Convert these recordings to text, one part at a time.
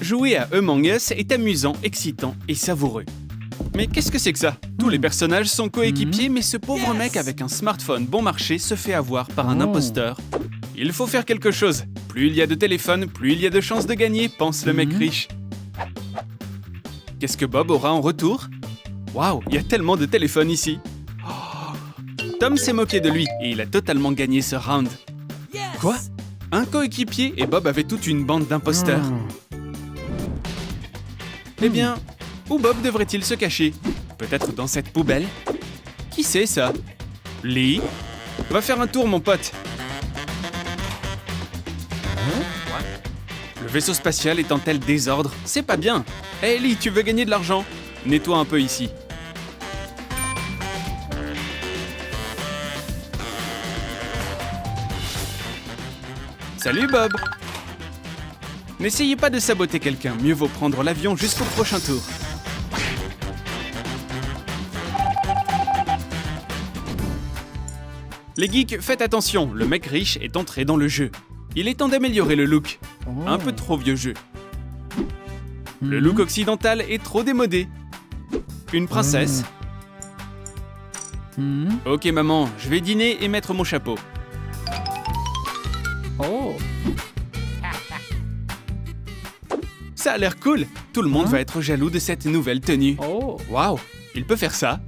Jouer à Among Us est amusant, excitant et savoureux. Mais qu'est-ce que c'est que ça? Tous les personnages sont coéquipiers, mais ce pauvre mec avec un smartphone bon marché se fait avoir par un imposteur. Il faut faire quelque chose. Plus il y a de téléphones, plus il y a de chances de gagner, pense le mec riche. Qu'est-ce que Bob aura en retour? Waouh, il y a tellement de téléphones ici. Tom s'est moqué de lui et il a totalement gagné ce round. Quoi? Un coéquipier et Bob avait toute une bande d'imposteurs. Eh bien, où Bob devrait-il se cacher? Peut-être dans cette poubelle? Qui c'est ça? Lee? Va faire un tour, mon pote. Le vaisseau spatial est en tel désordre, c'est pas bien. Hey Lee, tu veux gagner de l'argent? Nettoie un peu ici. Salut Bob! N'essayez pas de saboter quelqu'un, mieux vaut prendre l'avion jusqu'au prochain tour. Les geeks, faites attention, le mec riche est entré dans le jeu. Il est temps d'améliorer le look. Un peu trop vieux jeu. Le look occidental est trop démodé. Une princesse. Ok maman, je vais dîner et mettre mon chapeau. Ça a l'air cool. Tout le monde va être jaloux de cette nouvelle tenue. Waouh, il peut faire ça.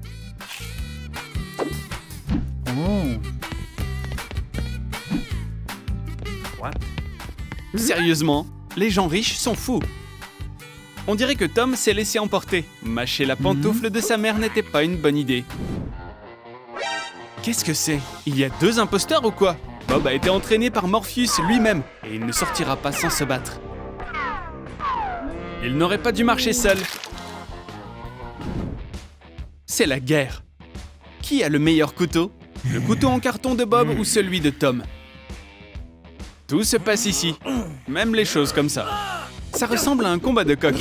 Sérieusement, les gens riches sont fous. On dirait que Tom s'est laissé emporter. Mâcher la pantoufle de sa mère n'était pas une bonne idée. Qu'est-ce que c'est? Il y a 2 imposteurs ou quoi? Bob a été entraîné par Morpheus lui-même et il ne sortira pas sans se battre. Il n'aurait pas dû marcher seul. C'est la guerre. Qui a le meilleur couteau? Le couteau en carton de Bob ou celui de Tom? Tout se passe ici. Même les choses comme ça. Ça ressemble à un combat de coq.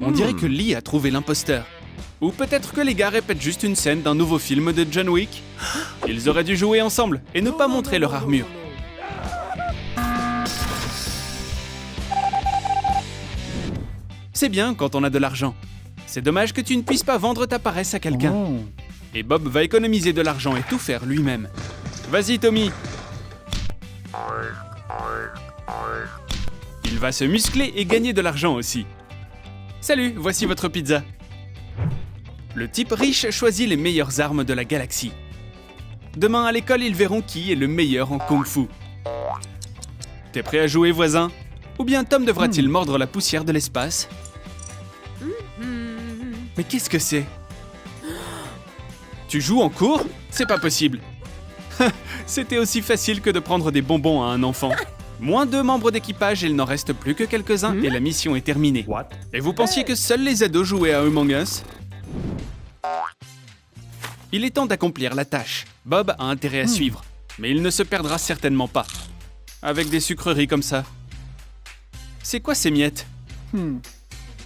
On dirait que Lee a trouvé l'imposteur. Ou peut-être que les gars répètent juste une scène d'un nouveau film de John Wick. Ils auraient dû jouer ensemble et ne pas montrer leur armure. C'est bien quand on a de l'argent. C'est dommage que tu ne puisses pas vendre ta paresse à quelqu'un. Et Bob va économiser de l'argent et tout faire lui-même. Vas-y Tommy. Il va se muscler et gagner de l'argent aussi. Salut, voici votre pizza. Le type riche choisit les meilleures armes de la galaxie. Demain à l'école, ils verront qui est le meilleur en kung-fu. T'es prêt à jouer, voisin? Ou bien Tom devra-t-il mordre la poussière de l'espace? Mais qu'est-ce que c'est? Tu joues en cours? C'est pas possible. C'était aussi facile que de prendre des bonbons à un enfant. Moins 2 membres d'équipage, il n'en reste plus que quelques-uns et la mission est terminée. Et vous pensiez que seuls les ados jouaient à Among Us? Il est temps d'accomplir la tâche. Bob a intérêt à suivre, mais il ne se perdra certainement pas. Avec des sucreries comme ça. C'est quoi ces miettes?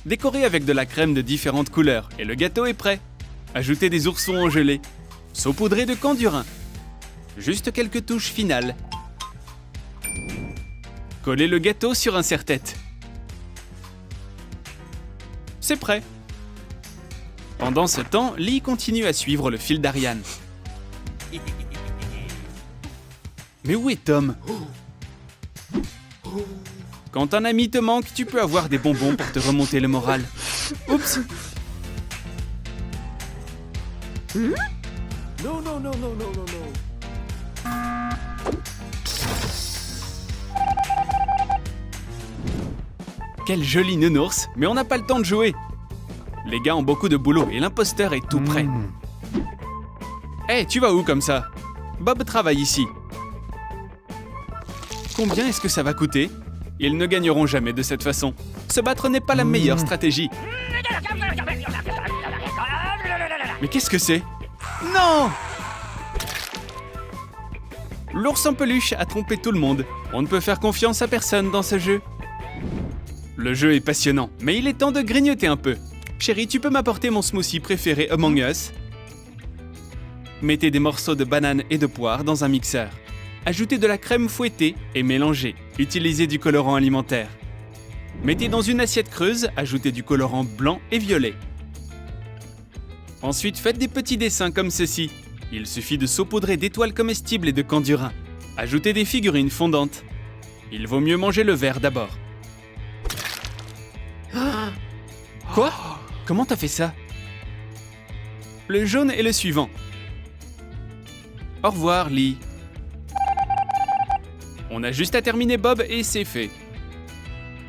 Décoré avec de la crème de différentes couleurs et le gâteau est prêt. Ajoutez des oursons en gelée. Saupoudrez de candurin. Juste quelques touches finales. Collez le gâteau sur un serre-tête. C'est prêt. Pendant ce temps, Lee continue à suivre le fil d'Ariane. Mais où est Tom? Quand un ami te manque, tu peux avoir des bonbons pour te remonter le moral. Oups! Non, non, non, non, non, non, non. Quel joli nounours, mais on n'a pas le temps de jouer. Les gars ont beaucoup de boulot et l'imposteur est tout prêt. Hey, tu vas où comme ça? Bob travaille ici. Combien est-ce que ça va coûter? Ils ne gagneront jamais de cette façon. Se battre n'est pas la meilleure stratégie. Mais qu'est-ce que c'est? Non! L'ours en peluche a trompé tout le monde. On ne peut faire confiance à personne dans ce jeu. Le jeu est passionnant, mais il est temps de grignoter un peu. Chérie, tu peux m'apporter mon smoothie préféré Among Us? Mettez des morceaux de banane et de poire dans un mixeur. Ajoutez de la crème fouettée et mélangez. Utilisez du colorant alimentaire. Mettez dans une assiette creuse, ajoutez du colorant blanc et violet. Ensuite, faites des petits dessins comme ceci. Il suffit de saupoudrer d'étoiles comestibles et de candurin. Ajoutez des figurines fondantes. Il vaut mieux manger le vert d'abord. Quoi? Comment t'as fait ça? Le jaune est le suivant. Au revoir, Lee. On a juste à terminer Bob et c'est fait.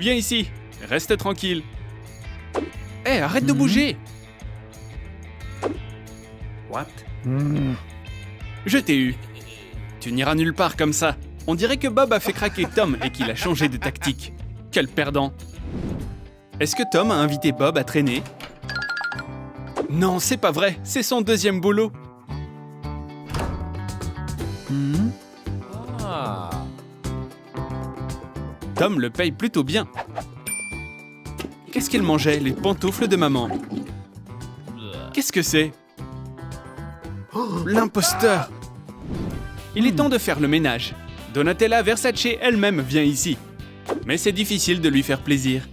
Viens ici, reste tranquille. Hé, arrête de bouger! What? Je t'ai eu. Tu n'iras nulle part comme ça. On dirait que Bob a fait craquer Tom et qu'il a changé de tactique. Quel perdant! Est-ce que Tom a invité Bob à traîner? Non, c'est pas vrai, c'est son deuxième boulot. Ah. Tom le paye plutôt bien. Qu'est-ce qu'il mangeait? Les pantoufles de maman. Qu'est-ce que c'est? L'imposteur! Il est temps de faire le ménage. Donatella Versace elle-même vient ici. Mais c'est difficile de lui faire plaisir.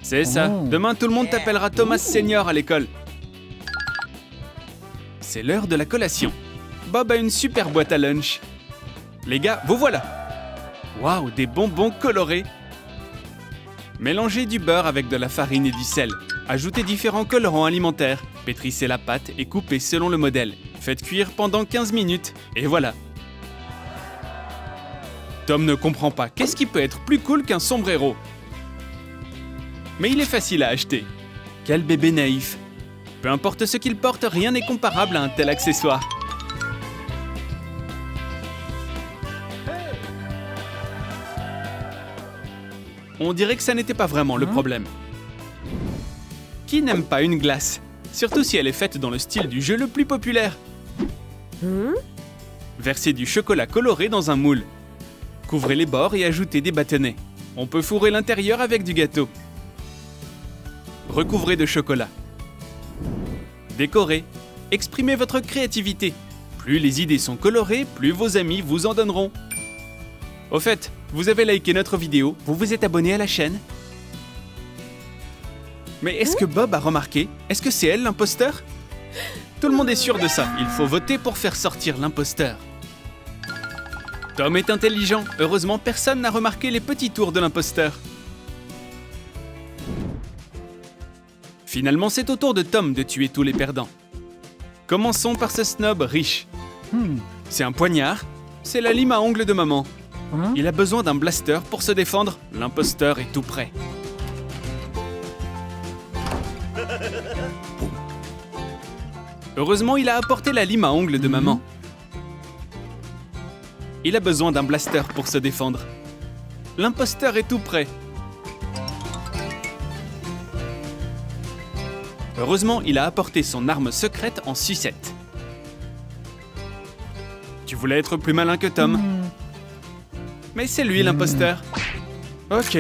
C'est ça, demain tout le monde t'appellera Thomas Senior à l'école. C'est l'heure de la collation. Bob a une super boîte à lunch. Les gars, vous voilà! Waouh, des bonbons colorés! Mélangez du beurre avec de la farine et du sel. Ajoutez différents colorants alimentaires. Pétrissez la pâte et coupez selon le modèle. Faites cuire pendant 15 minutes et voilà. Tom ne comprend pas. Qu'est-ce qui peut être plus cool qu'un sombrero? Mais il est facile à acheter. Quel bébé naïf. Peu importe ce qu'il porte, rien n'est comparable à un tel accessoire. On dirait que ça n'était pas vraiment le problème. Qui n'aime pas une glace? Surtout si elle est faite dans le style du jeu le plus populaire. Versez du chocolat coloré dans un moule. Couvrez les bords et ajoutez des bâtonnets. On peut fourrer l'intérieur avec du gâteau. Recouvrez de chocolat. Décorez. Exprimez votre créativité. Plus les idées sont colorées, plus vos amis vous en donneront. Au fait, vous avez liké notre vidéo, vous vous êtes abonné à la chaîne? Mais est-ce que Bob a remarqué? Est-ce que c'est elle l'imposteur? Tout le monde est sûr de ça, il faut voter pour faire sortir l'imposteur. Tom est intelligent, heureusement personne n'a remarqué les petits tours de l'imposteur. Finalement, c'est au tour de Tom de tuer tous les perdants. Commençons par ce snob riche. C'est un poignard, c'est la lime à ongles de maman. Il a besoin d'un blaster pour se défendre, l'imposteur est tout prêt. Heureusement, il a apporté la lime à ongles de maman. Il a besoin d'un blaster pour se défendre. L'imposteur est tout prêt. Heureusement, il a apporté son arme secrète en sucette. Tu voulais être plus malin que Tom? Mais c'est lui l'imposteur. Ok,